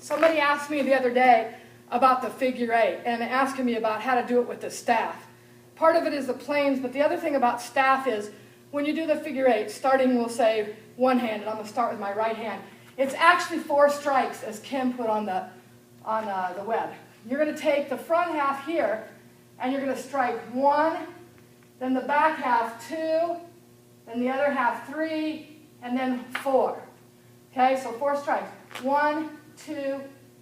Somebody asked me the other day about the figure eight and asking me about how to do it with the staff. Part of it is the planes, but the other thing about staff is when you do the figure eight, starting, we'll say, one-handed. I'm going to start with my right hand. It's actually 4 strikes, as Kim put on the web. You're going to take the front half here, and you're going to strike 1, then the back half 2, then the other half 3, and then 4. Okay, so 4 strikes. 1, 2,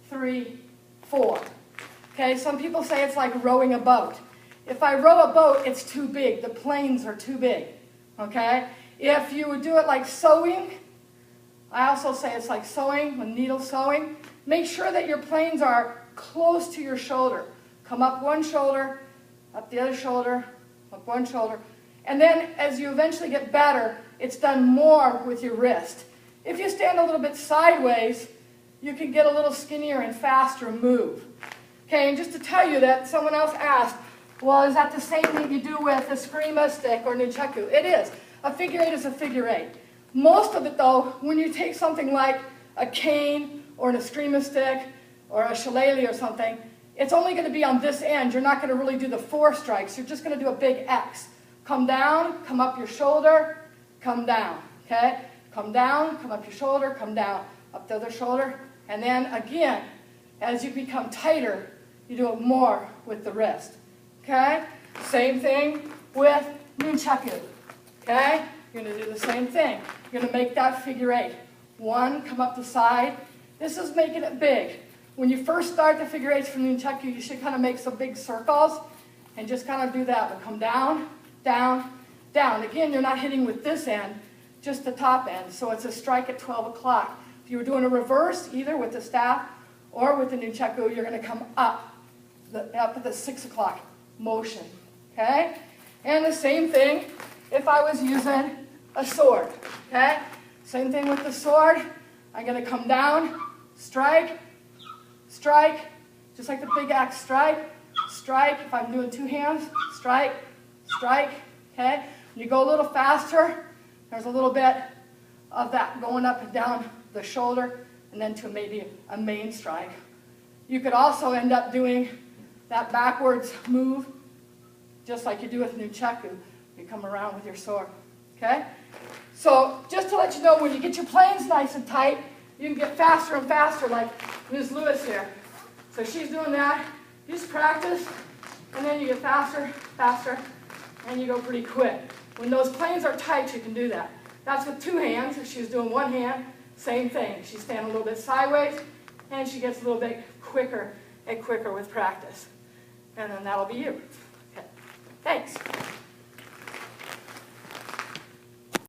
3, 4. Okay, some people say it's like rowing a boat. If I row a boat, it's too big. The planes are too big. Okay? If you would do it like sewing, I also say it's like sewing, with needle sewing. Make sure that your planes are close to your shoulder. Come up one shoulder, up the other shoulder, up one shoulder. And then as you eventually get better, it's done more with your wrist. If you stand a little bit sideways, you can get a little skinnier and faster move. Okay, and just to tell you that someone else asked, well, is that the same that you do with a Eskrima stick or nunchaku? It is. A figure eight is a figure eight. Most of it, though, when you take something like a cane or an Eskrima stick or a shillelagh or something, it's only going to be on this end. You're not going to really do the 4 strikes. You're just going to do a big X. Come down, come up your shoulder, come down. Okay? Come down, come up your shoulder, come down, up the other shoulder. And then again, as you become tighter, you do it more with the wrist. Okay? Same thing with nunchaku. Okay? You're going to do the same thing. You're going to make that figure eight. 1, come up the side. This is making it big. When you first start the figure eights from nunchaku, you should kind of make some big circles and just kind of do that. But come down, down, down. Again, you're not hitting with this end, just the top end. So it's a strike at 12 o'clock. If you were doing a reverse, either with the staff or with the nunchaku, you're going to come up at the 6 o'clock motion. Okay? And the same thing if I was using a sword. Okay? Same thing with the sword. I'm going to come down, strike, strike, just like the big axe, strike, strike. If I'm doing 2 hands, strike, strike. Okay? When you go a little faster, there's a little bit of that going up and down the shoulder and then to maybe a main strike. You could also end up doing that backwards move just like you do with nunchaku. You come around with your sword. Okay? So just to let you know, when you get your planes nice and tight, you can get faster and faster like Ms. Lewis here. So she's doing that. You just practice, and then you get faster, faster, and you go pretty quick. When those planes are tight, you can do that. That's with 2 hands. If she's doing 1 hand, same thing. She's standing a little bit sideways, and she gets a little bit quicker and quicker with practice. And then that'll be you. Okay. Thanks.